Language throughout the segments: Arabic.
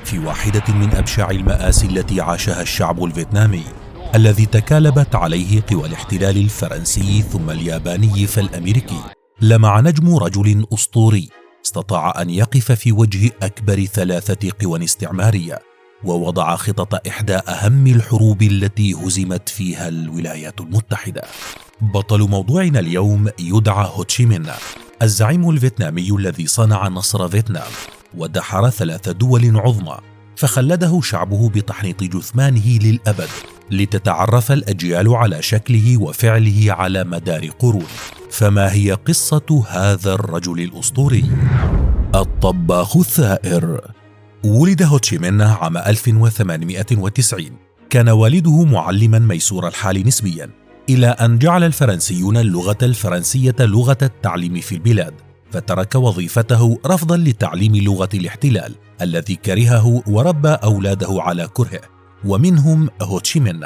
في واحدة من أبشع المآسي التي عاشها الشعب الفيتنامي الذي تكالبت عليه قوى الاحتلال الفرنسي ثم الياباني فالأمريكي، لمع نجم رجل أسطوري استطاع أن يقف في وجه أكبر 3 قوى استعمارية، ووضع خطط إحدى أهم الحروب التي هزمت فيها الولايات المتحدة. بطل موضوعنا اليوم يدعى هوتشي مين، الزعيم الفيتنامي الذي صنع نصر فيتنام ودحر 3 دول عظمى، فخلده شعبه بتحنيط جثمانه للأبد لتتعرف الأجيال على شكله وفعله على مدار قرون. فما هي قصة هذا الرجل الأسطوري؟ الطباخ الثائر. ولد هوتشي مين عام 1890. كان والده معلما ميسور الحال نسبيا، إلى أن جعل الفرنسيون اللغة الفرنسية لغة التعليم في البلاد، فترك وظيفته رفضا لتعليم لغة الاحتلال الذي كرهه وربى أولاده على كرهه، ومنهم هوتشي مين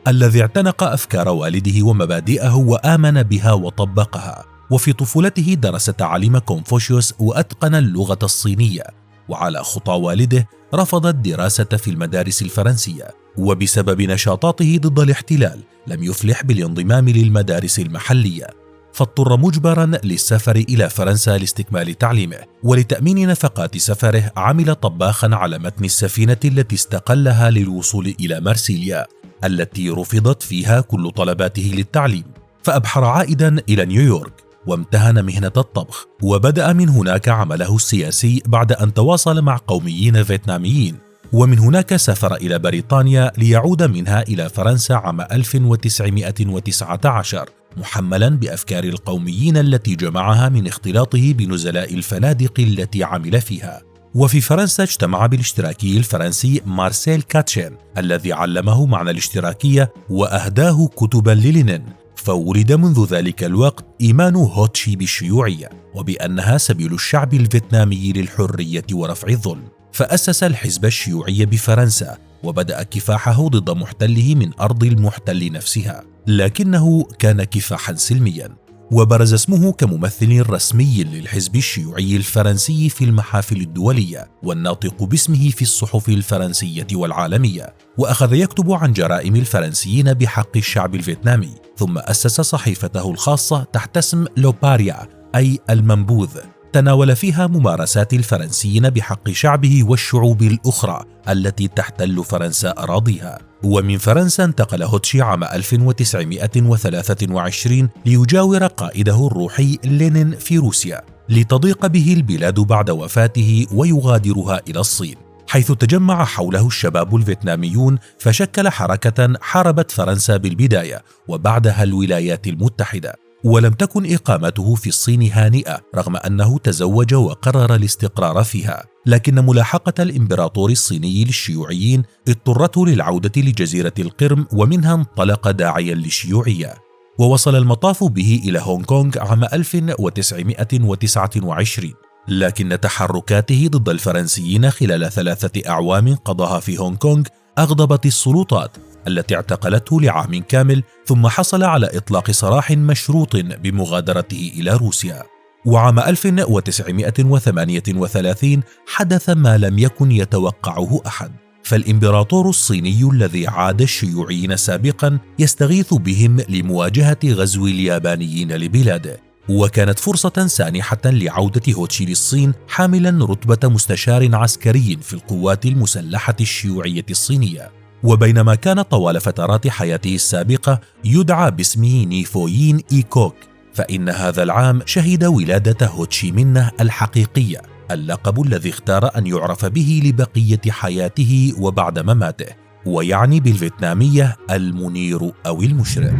الذي اعتنق أفكار والده ومبادئه وآمن بها وطبقها. وفي طفولته درس تعاليم كونفوشيوس وأتقن اللغة الصينية، وعلى خطى والده رفض الدراسة في المدارس الفرنسية، وبسبب نشاطاته ضد الاحتلال لم يفلح بالانضمام للمدارس المحلية، فاضطر مجبرا للسفر إلى فرنسا لاستكمال تعليمه. ولتأمين نفقات سفره عمل طباخا على متن السفينة التي استقلها للوصول إلى مارسيليا التي رفضت فيها كل طلباته للتعليم، فأبحر عائدا إلى نيويورك وامتهن مهنة الطبخ، وبدأ من هناك عمله السياسي بعد أن تواصل مع قوميين فيتناميين، ومن هناك سافر إلى بريطانيا ليعود منها إلى فرنسا عام 1919 محملا بأفكار القوميين التي جمعها من اختلاطه بنزلاء الفنادق التي عمل فيها. وفي فرنسا اجتمع بالاشتراكي الفرنسي مارسيل كاتشين الذي علمه معنى الاشتراكية وأهداه كتبا للينين، فولد منذ ذلك الوقت إيمان هوتشي بالشيوعية وبأنها سبيل الشعب الفيتنامي للحرية ورفع الظلم، فأسس الحزب الشيوعي بفرنسا وبدأ كفاحه ضد محتله من أرض المحتل نفسها، لكنه كان كفاحا سلميا، وبرز اسمه كممثل رسمي للحزب الشيوعي الفرنسي في المحافل الدولية والناطق باسمه في الصحف الفرنسية والعالمية، وأخذ يكتب عن جرائم الفرنسيين بحق الشعب الفيتنامي، ثم أسس صحيفته الخاصة تحت اسم لوباريا أي المنبوذ، تناول فيها ممارسات الفرنسيين بحق شعبه والشعوب الأخرى التي تحتل فرنسا أراضيها. ومن فرنسا انتقل هوتشي عام 1923 ليجاور قائده الروحي لينين في روسيا لتضيق به البلاد بعد وفاته ويغادرها إلى الصين، حيث تجمع حوله الشباب الفيتناميون فشكل حركة حاربت فرنسا بالبداية وبعدها الولايات المتحدة. ولم تكن إقامته في الصين هانئة رغم أنه تزوج وقرر الاستقرار فيها، لكن ملاحقة الإمبراطور الصيني للشيوعيين اضطرته للعودة لجزيرة القرم، ومنها انطلق داعيا للشيوعية، ووصل المطاف به إلى هونغ كونغ عام 1929. لكن تحركاته ضد الفرنسيين خلال 3 أعوام قضاها في هونغ كونغ أغضبت السلطات التي اعتقلته لعام كامل، ثم حصل على إطلاق سراح مشروط بمغادرته إلى روسيا. وعام 1938 حدث ما لم يكن يتوقعه أحد، فالإمبراطور الصيني الذي عاد الشيوعيين سابقا يستغيث بهم لمواجهة غزو اليابانيين لبلاده، وكانت فرصة سانحة لعودة هوتشي للصين حاملا رتبة مستشار عسكري في القوات المسلحة الشيوعية الصينية. وبينما كان طوال فترات حياته السابقة يدعى باسمه نيفويين إيكوك، فإن هذا العام شهد ولادة هوتشي مين الحقيقية، اللقب الذي اختار أن يعرف به لبقية حياته وبعد مماته، ويعني بالفيتنامية المنير أو المشرق.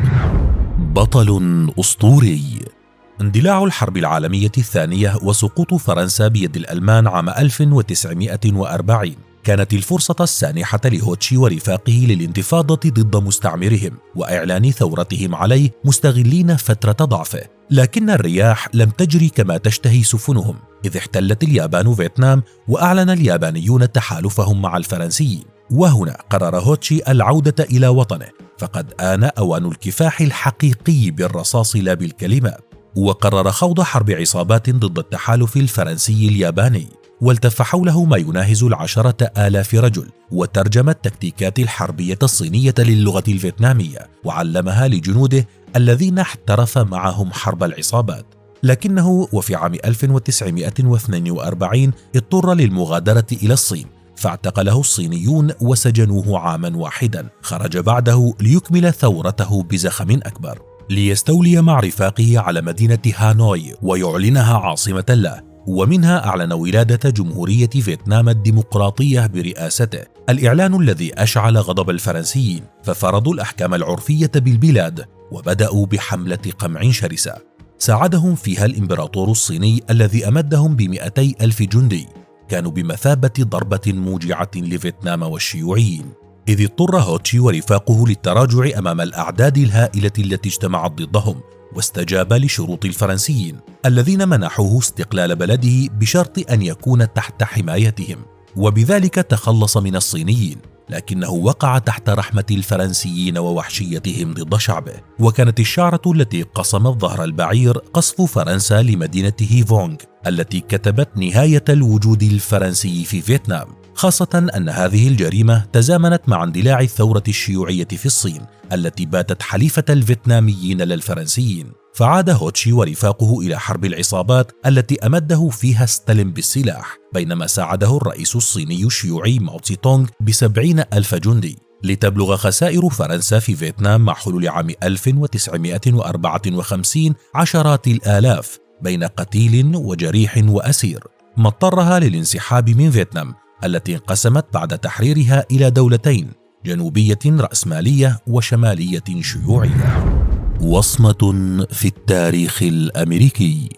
بطل أسطوري. اندلاع الحرب العالمية الثانية وسقوط فرنسا بيد الألمان عام 1940 كانت الفرصة السانحة لهوتشي ورفاقه للانتفاضة ضد مستعمرهم وإعلان ثورتهم عليه مستغلين فترة ضعفه، لكن الرياح لم تجري كما تشتهي سفنهم، إذ احتلت اليابان فيتنام وأعلن اليابانيون تحالفهم مع الفرنسيين. وهنا قرر هوتشي العودة إلى وطنه، فقد آن أوان الكفاح الحقيقي بالرصاص لا بالكلمات، وقرر خوض حرب عصابات ضد التحالف الفرنسي الياباني. والتف حوله ما يناهز 10,000 رجل، وترجم التكتيكات الحربية الصينية للغة الفيتنامية وعلمها لجنوده الذين احترف معهم حرب العصابات. لكنه وفي عام 1942 اضطر للمغادرة إلى الصين، فاعتقله الصينيون وسجنوه عاما واحدا. خرج بعده ليكمل ثورته بزخم أكبر، ليستولي مع رفاقه على مدينة هانوي ويعلنها عاصمة له، ومنها أعلن ولادة جمهورية فيتنام الديمقراطية برئاسته، الإعلان الذي أشعل غضب الفرنسيين، ففرضوا الأحكام العرفية بالبلاد وبدأوا بحملة قمع شرسة ساعدهم فيها الإمبراطور الصيني الذي أمدهم ب200,000 جندي، كانوا بمثابة ضربة موجعة لفيتنام والشيوعيين، إذ اضطر هوتشي ورفاقه للتراجع أمام الأعداد الهائلة التي اجتمعت ضدهم، واستجاب لشروط الفرنسيين الذين منحوه استقلال بلده بشرط أن يكون تحت حمايتهم، وبذلك تخلص من الصينيين، لكنه وقع تحت رحمة الفرنسيين ووحشيتهم ضد شعبه. وكانت الشعرة التي قصمت ظهر البعير قصف فرنسا لمدينة هيفونغ التي كتبت نهاية الوجود الفرنسي في فيتنام، خاصة أن هذه الجريمة تزامنت مع اندلاع الثورة الشيوعية في الصين التي باتت حليفة الفيتناميين للفرنسيين. فعاد هوتشي ورفاقه إلى حرب العصابات التي أمده فيها ستالين بالسلاح، بينما ساعده الرئيس الصيني الشيوعي ماو تسي تونغ ب70,000 جندي، لتبلغ خسائر فرنسا في فيتنام مع حلول عام 1954 عشرات الآلاف بين قتيل وجريح وأسير، ما اضطرها للانسحاب من فيتنام التي انقسمت بعد تحريرها إلى دولتين، جنوبية رأسمالية وشمالية شيوعية. وصمة في التاريخ الأمريكي.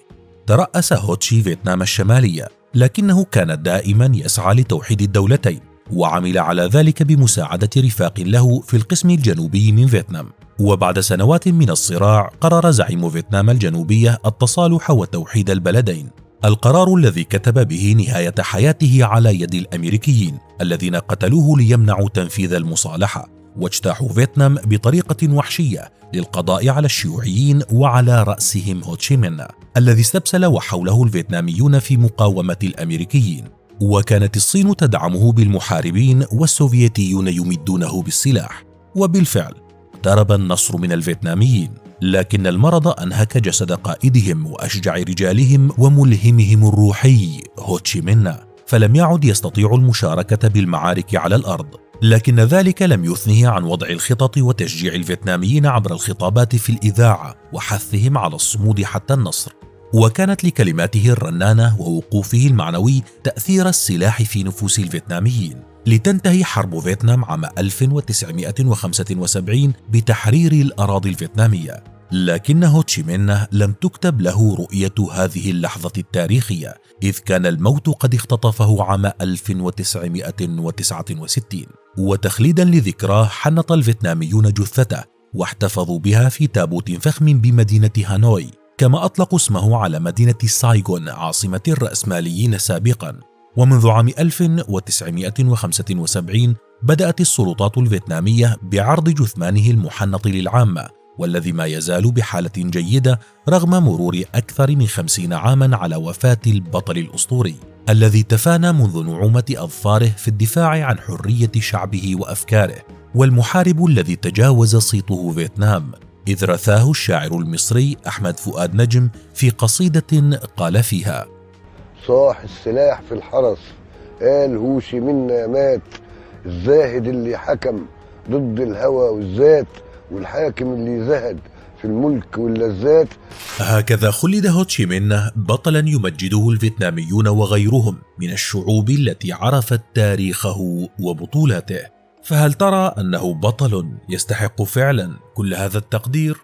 ترأس هوتشي فيتنام الشمالية، لكنه كان دائما يسعى لتوحيد الدولتين، وعمل على ذلك بمساعدة رفاق له في القسم الجنوبي من فيتنام. وبعد سنوات من الصراع قرر زعيم فيتنام الجنوبية التصالح وتوحيد البلدين، القرار الذي كتب به نهاية حياته على يد الأمريكيين الذين قتلوه ليمنعوا تنفيذ المصالحة، واجتاحوا فيتنام بطريقة وحشية للقضاء على الشيوعيين وعلى رأسهم هوتشي مين الذي استبسل وحوله الفيتناميون في مقاومة الأمريكيين. وكانت الصين تدعمه بالمحاربين والسوفيتيون يمدونه بالسلاح، وبالفعل اقترب النصر من الفيتناميين، لكن المرض أنهك جسد قائدهم وأشجع رجالهم وملهمهم الروحي هوتشي مين، فلم يعد يستطيع المشاركة بالمعارك على الأرض، لكن ذلك لم يثنه عن وضع الخطط وتشجيع الفيتناميين عبر الخطابات في الإذاعة وحثهم على الصمود حتى النصر. وكانت لكلماته الرنانة ووقوفه المعنوي تأثير السلاح في نفوس الفيتناميين، لتنتهي حرب فيتنام عام 1975 بتحرير الأراضي الفيتنامية. لكن هوتشي مين لم تكتب له رؤية هذه اللحظة التاريخية، إذ كان الموت قد اختطفه عام 1969، وتخليدا لذكراه حنط الفيتناميون جثته واحتفظوا بها في تابوت فخم بمدينة هانوي، كما أطلقوا اسمه على مدينة سايغون عاصمة الرأسماليين سابقا. ومنذ عام 1975 بدأت السلطات الفيتنامية بعرض جثمانه المحنط للعامة، والذي ما يزال بحالة جيدة رغم مرور أكثر من 50 عاما على وفاة البطل الأسطوري الذي تفانى منذ نعومة أظفاره في الدفاع عن حرية شعبه وأفكاره، والمحارب الذي تجاوز صيته فيتنام، إذ رثاه الشاعر المصري أحمد فؤاد نجم في قصيدة قال فيها: صاح السلاح في الحرس قال هوشي منا مات، الزاهد اللي حكم ضد الهوى والذات، والحاكم اللي زهد في الملك واللذات. هكذا خلد هوتشي مين بطلا يمجده الفيتناميون وغيرهم من الشعوب التي عرفت تاريخه وبطولاته. فهل ترى أنه بطل يستحق فعلا كل هذا التقدير؟